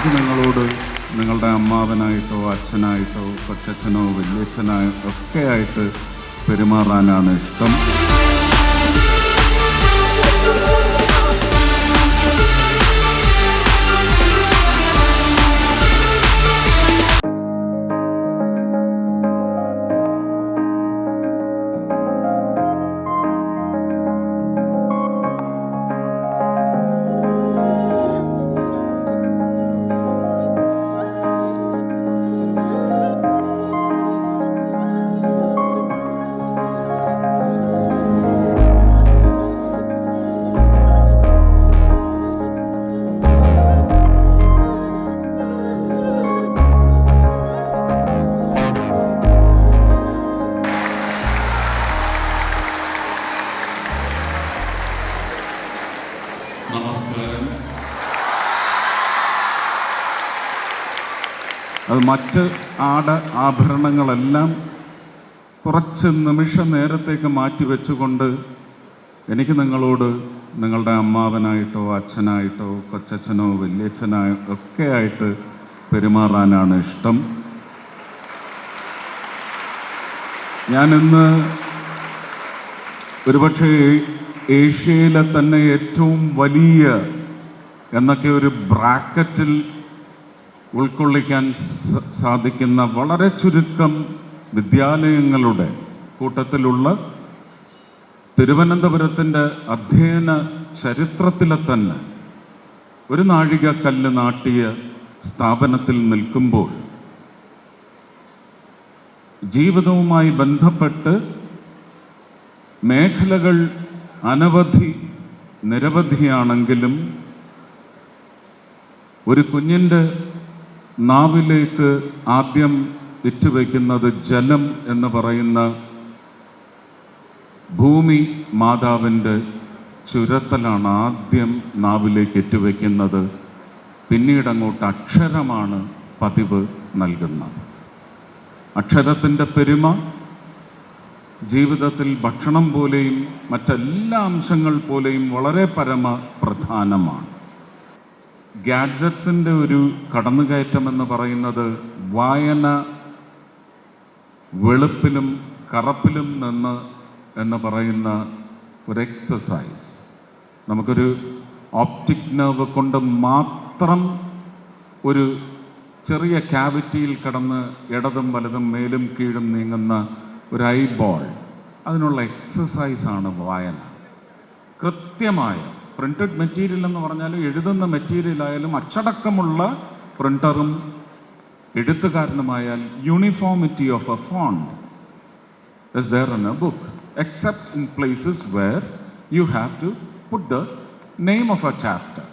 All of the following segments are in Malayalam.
എനിക്ക് നിങ്ങളോട് നിങ്ങളുടെ അമ്മാവനായിട്ടോ അച്ഛനായിട്ടോ കൊച്ചച്ഛനോ വലിയച്ഛനായോ ഒക്കെ ആയിട്ട് പെരുമാറാനാണ് ഇഷ്ടം. നമസ്കാരം. അത് മറ്റ് ആഭരണങ്ങളെല്ലാം കുറച്ച് നിമിഷ നേരത്തേക്ക് മാറ്റിവെച്ചുകൊണ്ട് എനിക്ക് നിങ്ങളോട് നിങ്ങളുടെ അമ്മാവനായിട്ടോ അച്ഛനായിട്ടോ കൊച്ചച്ഛനോ വലിയച്ഛനായോ ഒക്കെ ആയിട്ട് പെരുമാറാനാണ് ഇഷ്ടം. ഞാനിന്ന് ഒരുപക്ഷെ ഏഷ്യയിലെ തന്നെ ഏറ്റവും വലിയ എന്നൊക്കെ ഒരു ബ്രാക്കറ്റിൽ ഉൾക്കൊള്ളിക്കാൻ സാധിക്കുന്ന വളരെ ചുരുക്കം വിദ്യാലയങ്ങളുടെ കൂട്ടത്തിലുള്ള തിരുവനന്തപുരത്തിൻ്റെ അധ്യയന ചരിത്രത്തിലെ തന്നെ ഒരു നാഴികക്കല്ല് നാട്ടിയ സ്ഥാപനത്തിൽ നിൽക്കുമ്പോൾ ജീവിതവുമായി ബന്ധപ്പെട്ട് മേഖലകൾ നിരവധിയാണെങ്കിലും ഒരു കുഞ്ഞിൻ്റെ നാവിലേക്ക് ആദ്യം ഇറ്റുവയ്ക്കുന്നത് ജലം എന്ന് പറയുന്ന ഭൂമി മാതാവിൻ്റെ ചുരത്തലാണ് ആദ്യം നാവിലേക്ക് ഇറ്റുവയ്ക്കുന്നത്. പിന്നീട് അങ്ങോട്ട് അക്ഷരമാണ് പതിവ് നൽകുന്നത്. അക്ഷരത്തിൻ്റെ പെരുമ ജീവിതത്തിൽ ഭക്ഷണം പോലെയും മറ്റെല്ലാ അംശങ്ങൾ പോലെയും വളരെ പ്രധാനമാണ്. ഗാഡ്ജറ്റ്സിൻ്റെ ഒരു കടന്നുകയറ്റം എന്ന് പറയുന്നത് വായന വെളുപ്പിലും കറുപ്പിലും നിന്ന് എന്ന് പറയുന്ന ഒരു എക്സസൈസ്. നമുക്കൊരു ഓപ്റ്റിക് നെർവ് കൊണ്ട് മാത്രം ഒരു ചെറിയ ക്യാവിറ്റിയിൽ കടന്ന് ഇടതും വലതും മേലും കീഴും നീങ്ങുന്ന ഒരു ഐബോൾ, അതിനുള്ള എക്സസൈസാണ് വായന. കൃത്യമായ പ്രിൻറ്റഡ് മെറ്റീരിയൽ എന്ന് പറഞ്ഞാൽ എഴുതുന്ന മെറ്റീരിയലായാലും അച്ചടക്കമുള്ള പ്രിൻ്ററും എഴുത്തുകാരനുമായാൽ uniformity of a font is there in a book, except in places where you have to put the name of a chapter.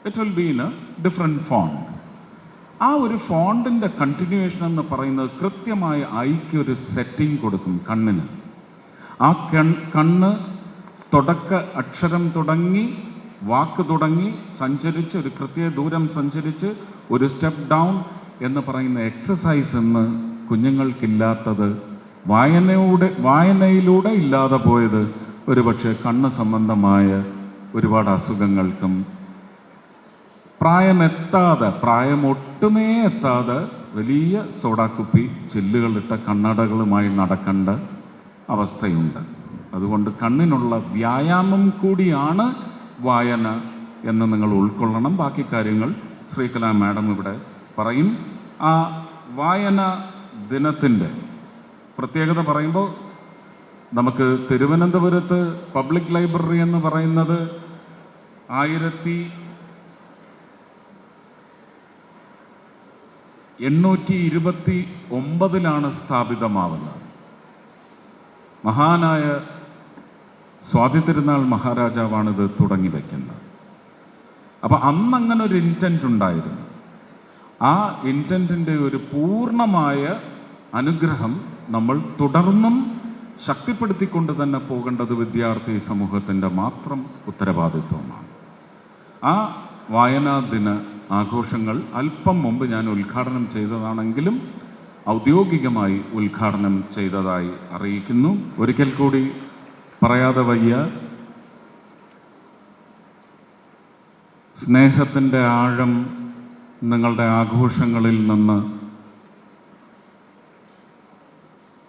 It will be in a different font. ആ ഒരു ഫോണ്ടിൻ്റെ കണ്ടിന്യൂവേഷൻ എന്ന് പറയുന്നത് കൃത്യമായ ഐക്ക് ഒരു സെറ്റിംഗ് കൊടുക്കും കണ്ണിന്. ആ കണ്ണ് അക്ഷരം തുടങ്ങി വാക്ക് തുടങ്ങി സഞ്ചരിച്ച് ഒരു കൃത്യ ദൂരം സഞ്ചരിച്ച് ഒരു സ്റ്റെപ്പ് ഡൗൺ എന്ന് പറയുന്ന എക്സസൈസ് എന്ന് കുഞ്ഞുങ്ങൾക്കില്ലാത്തത്, വായനയിലൂടെ ഇല്ലാതെ പോയത് ഒരുപക്ഷെ കണ്ണ് സംബന്ധമായ ഒരുപാട് അസുഖങ്ങൾക്കും പ്രായമൊട്ടുമേ എത്താതെ വലിയ സോഡാക്കുപ്പി ചില്ലുകളിട്ട കണ്ണടകളുമായി നടക്കേണ്ട അവസ്ഥയുണ്ട്. അതുകൊണ്ട് കണ്ണിനുള്ള വ്യായാമം കൂടിയാണ് വായന എന്ന് നിങ്ങൾ ഉൾക്കൊള്ളണം. ബാക്കി കാര്യങ്ങൾ ശ്രീകലാ മാഡം ഇവിടെ പറയും. ആ വായന ദിനത്തിൻ്റെ പ്രത്യേകത പറയുമ്പോൾ നമുക്ക് തിരുവനന്തപുരത്ത് പബ്ലിക് ലൈബ്രറി എന്ന് പറയുന്നത് 1829 സ്ഥാപിതമാവുന്നത്. മഹാനായ സ്വാതി തിരുനാൾ മഹാരാജാവാണിത് തുടങ്ങി വയ്ക്കുന്നത്. അപ്പം അന്നങ്ങനെ ഒരു ഇൻറ്റൻറ്റ് ഉണ്ടായിരുന്നു. ആ ഇൻറ്റൻറ്റിൻ്റെ ഒരു പൂർണ്ണമായ അനുഗ്രഹം നമ്മൾ തുടർന്നും ശക്തിപ്പെടുത്തിക്കൊണ്ട് തന്നെ പോകേണ്ടത് വിദ്യാർത്ഥി സമൂഹത്തിൻ്റെ മാത്രം ഉത്തരവാദിത്വമാണ്. ആ വായനാ ദിന ആഘോഷങ്ങൾ അല്പം മുമ്പ് ഞാൻ ഉദ്ഘാടനം ചെയ്തതാണെങ്കിലും ഔദ്യോഗികമായി ഉദ്ഘാടനം ചെയ്തതായി അറിയിക്കുന്നു. ഒരിക്കൽ കൂടി പറയാതെ വയ്യ, സ്നേഹത്തിൻ്റെ ആഴം നിങ്ങളുടെ ആഘോഷങ്ങളിൽ നിന്ന്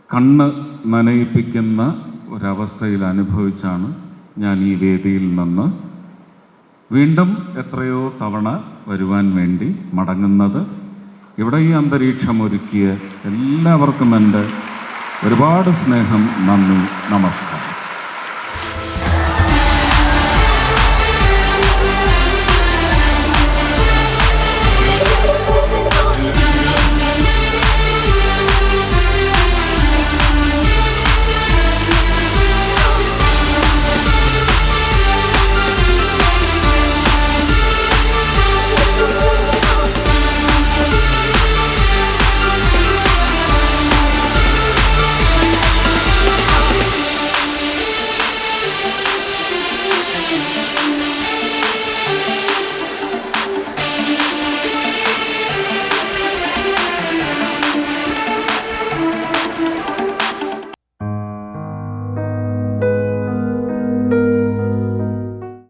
കണ്ണ് നനയിപ്പിക്കുന്ന ഒരവസ്ഥയിൽ അനുഭവിച്ചാണ് ഞാൻ ഈ വേദിയിൽ നിന്ന് വീണ്ടും എത്രയോ തവണ വരുവാൻ വേണ്ടി മടങ്ങുന്നത്. ഇവിടെ ഈ അന്തരീക്ഷം ഒരുക്കിയ എല്ലാവർക്കും എൻ്റെ ഒരുപാട് സ്നേഹം, നന്ദി, നമസ്കാരം.